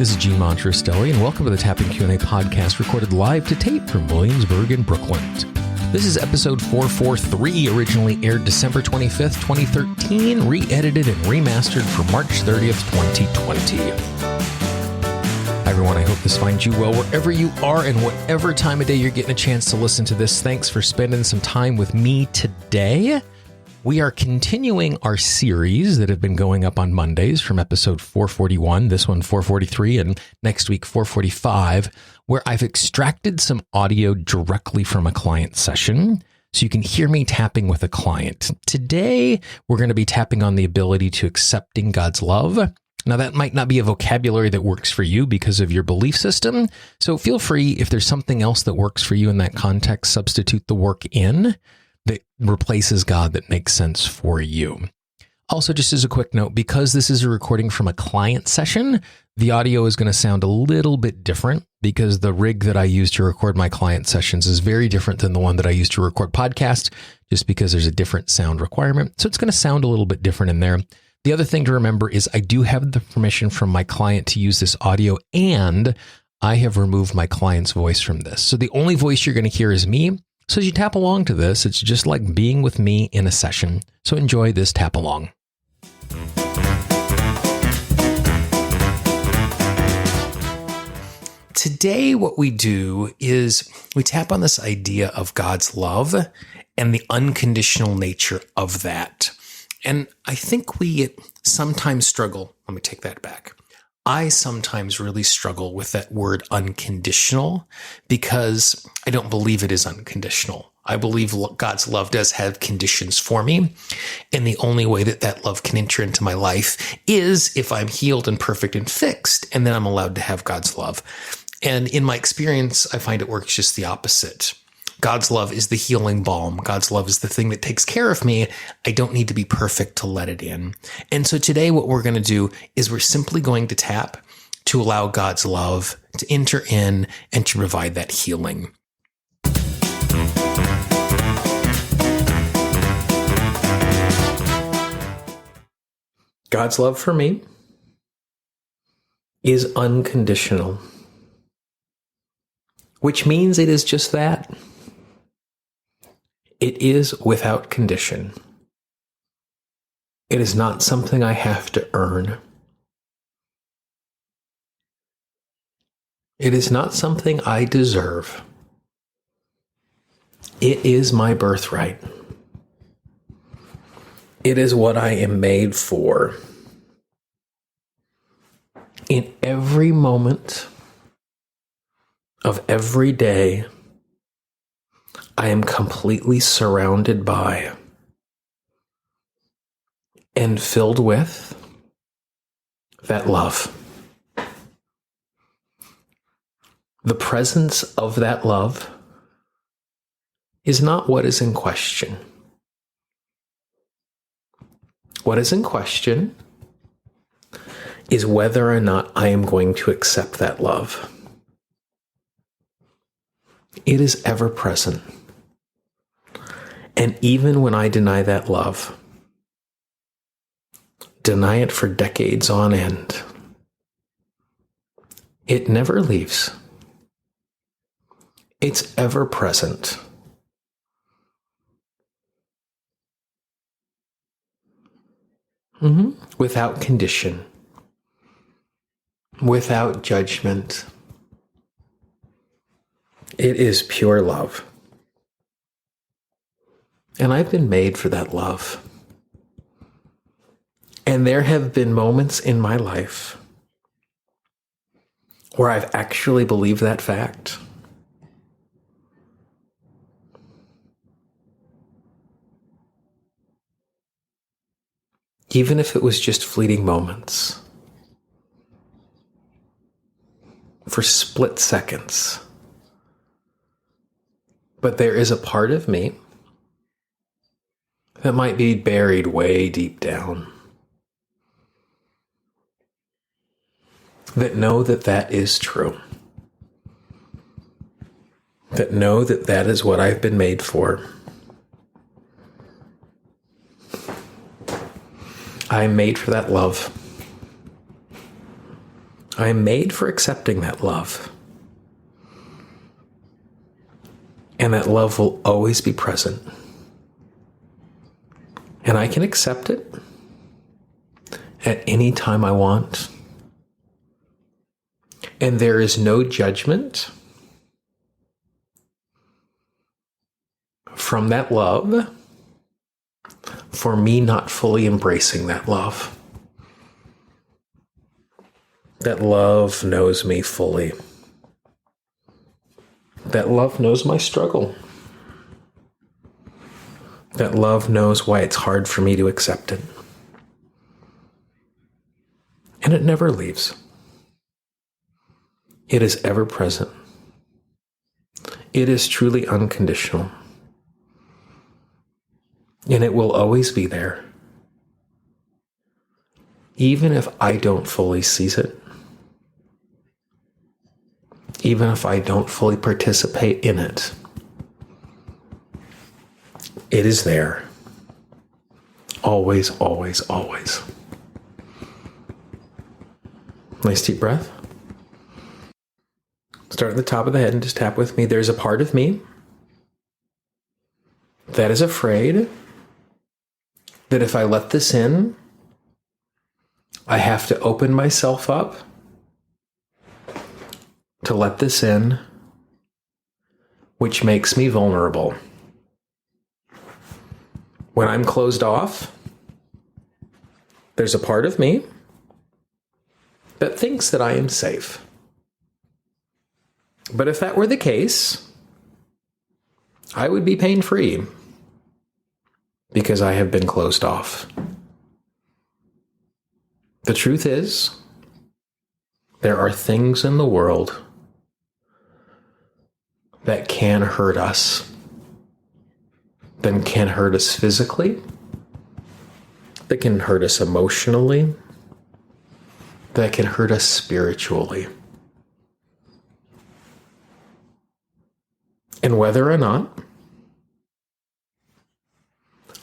This is Gene Montrastelli, and welcome to the Tapping Q&A podcast recorded live to tape from Williamsburg in Brooklyn. This is episode 443, originally aired December 25th, 2013, re-edited and remastered for March 30th, 2020. Hi everyone, I hope this finds you well wherever you are and whatever time of day you're getting a chance to listen to this. Thanks for spending some time with me today. We are continuing our series that have been going up on Mondays from episode 441, this one 443, and next week 445, where I've extracted some audio directly from a client session so you can hear me tapping with a client. Today, we're going to be tapping on the ability to accepting God's love. Now, that might not be a vocabulary that works for you because of your belief system, so feel free, if there's something else that works for you in that context, substitute the work in that replaces God that makes sense for you. Also, just as a quick note, because this is a recording from a client session, the audio is going to sound a little bit different because the rig that I use to record my client sessions is very different than the one that I use to record podcasts, just because there's a different sound requirement. So it's going to sound a little bit different in there. The other thing to remember is I do have the permission from my client to use this audio, and I have removed my client's voice from this. So the only voice you're going to hear is me. So as you tap along to this, it's just like being with me in a session. So enjoy this tap along. Today, what we do is we tap on this idea of God's love and the unconditional nature of that. And I think we sometimes struggle. Let me take that back. I sometimes really struggle with that word unconditional because I don't believe it is unconditional. I believe God's love does have conditions for me. And the only way that that love can enter into my life is if I'm healed and perfect and fixed, and then I'm allowed to have God's love. And in my experience, I find it works just the opposite. God's love is the healing balm. God's love is the thing that takes care of me. I don't need to be perfect to let it in. And so today what we're going to do is we're simply going to tap to allow God's love to enter in and to provide that healing. God's love for me is unconditional, which means it is just that. It is without condition. It is not something I have to earn. It is not something I deserve. It is my birthright. It is what I am made for. In every moment of every day, I am completely surrounded by and filled with that love. The presence of that love is not what is in question. What is in question is whether or not I am going to accept that love. It is ever present. And even when I deny that love, deny it for decades on end, it never leaves. It's ever present. Without condition, without judgment. It is pure love. And I've been made for that love. And there have been moments in my life where I've actually believed that fact. Even if it was just fleeting moments, for split seconds. But there is a part of me that might be buried way deep down that know that that is true. That know that that is what I've been made for. I'm made for that love. I am made for accepting that love. And that love will always be present. And I can accept it at any time I want. And there is no judgment from that love for me not fully embracing that love. That love knows me fully. That love knows my struggle. That love knows why it's hard for me to accept it. And it never leaves. It is ever present. It is truly unconditional. And it will always be there. Even if I don't fully seize it. Even if I don't fully participate in it. It is there. Always, always, always. Nice deep breath. Start at the top of the head and just tap with me. There's a part of me that is afraid that if I let this in, I have to open myself up to let this in, which makes me vulnerable. When I'm closed off, there's a part of me that thinks that I am safe. But if that were the case, I would be pain-free because I have been closed off. The truth is, there are things in the world that can hurt us, that can hurt us physically, that can hurt us emotionally, that can hurt us spiritually. And whether or not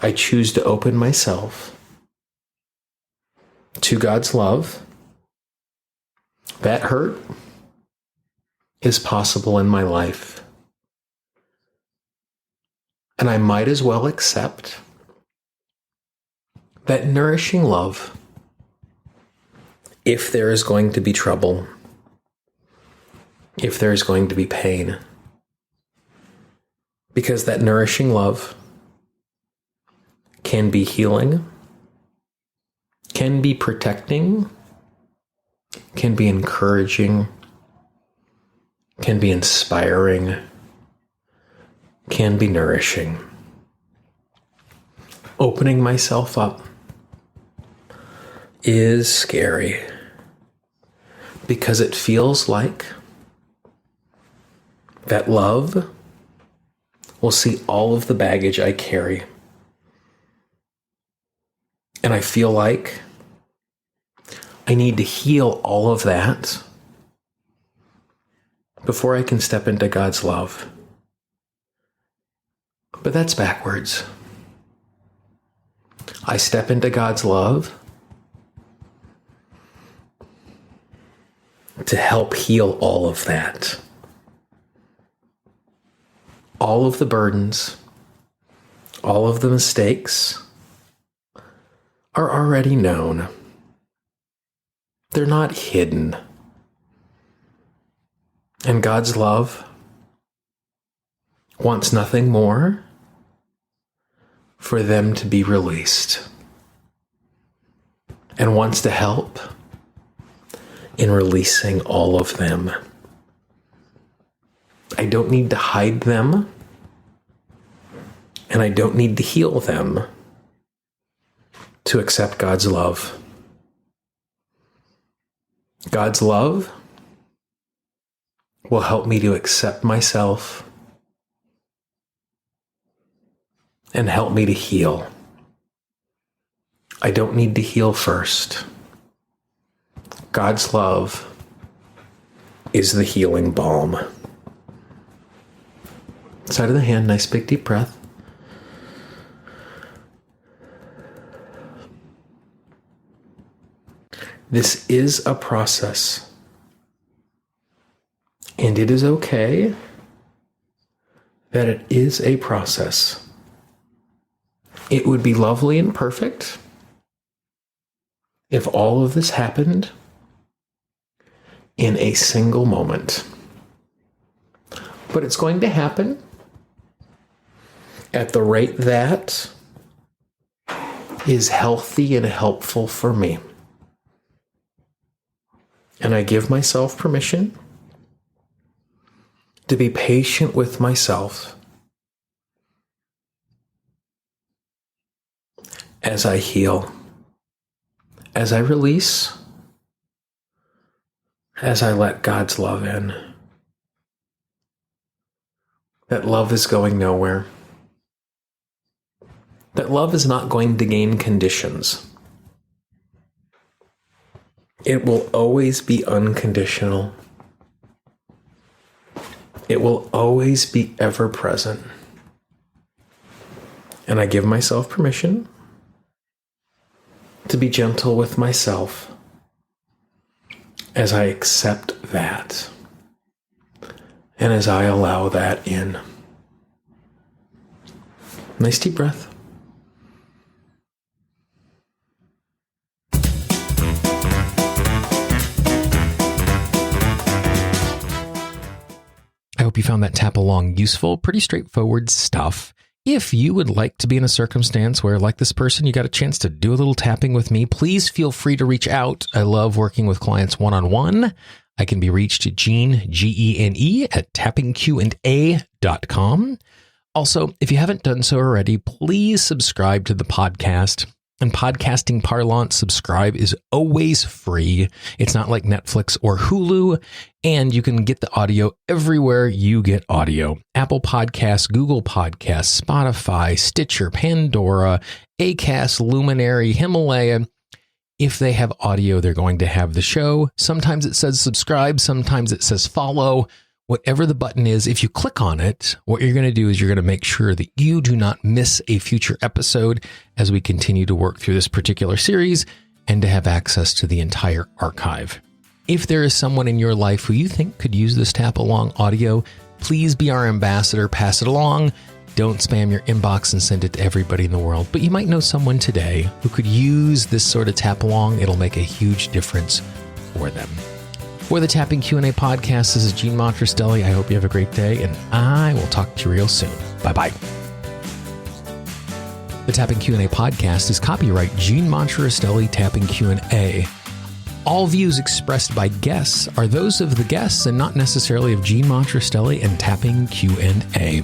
I choose to open myself to God's love, that hurt is possible in my life. And I might as well accept that nourishing love, if there is going to be trouble, if there is going to be pain, because that nourishing love can be healing, can be protecting, can be encouraging, can be inspiring, can be nourishing. Opening myself up is scary because it feels like that love will see all of the baggage I carry. And I feel like I need to heal all of that before I can step into God's love. But that's backwards. I step into God's love to help heal all of that. All of the burdens, all of the mistakes are already known. They're not hidden. And God's love wants nothing more for them to be released, and wants to help in releasing all of them. I don't need to hide them, and I don't need to heal them to accept God's love. God's love will help me to accept myself and help me to heal. I don't need to heal first. God's love is the healing balm. Side of the hand, nice big deep breath. This is a process And it is okay that it is a process. It would be lovely and perfect if all of this happened in a single moment. But it's going to happen at the rate that is healthy and helpful for me. And I give myself permission to be patient with myself as I heal, as I release, as I let God's love in. That love is going nowhere. That love is not going to gain conditions. It will always be unconditional. It will always be ever present. And I give myself permission to be gentle with myself as I accept that and as I allow that in. Nice deep breath. I hope you found that tap along useful, pretty straightforward stuff. If you would like to be in a circumstance where, like this person, you got a chance to do a little tapping with me, please feel free to reach out. I love working with clients one-on-one. I can be reached at Gene, Gene, at tappingqa.com. Also, if you haven't done so already, please subscribe to the podcast. In podcasting parlance, subscribe is always free. It's not like Netflix or Hulu, and you can get the audio everywhere you get audio. Apple Podcasts, Google Podcasts, Spotify, Stitcher, Pandora, Acast, Luminary, Himalaya. If they have audio, they're going to have the show. Sometimes it says subscribe, sometimes it says follow. Whatever the button is, if you click on it, what you're going to do is you're going to make sure that you do not miss a future episode as we continue to work through this particular series and to have access to the entire archive. If there is someone in your life who you think could use this tap along audio, please be our ambassador, pass it along. Don't spam your inbox and send it to everybody in the world, but you might know someone today who could use this sort of tap along. It'll make a huge difference for them. For the Tapping Q&A podcast, this is Gene Montrestelli. I hope you have a great day, and I will talk to you real soon. Bye-bye. The Tapping Q&A podcast is copyright Gene Montrestelli Tapping Q&A. All views expressed by guests are those of the guests and not necessarily of Gene Montrestelli and Tapping Q&A.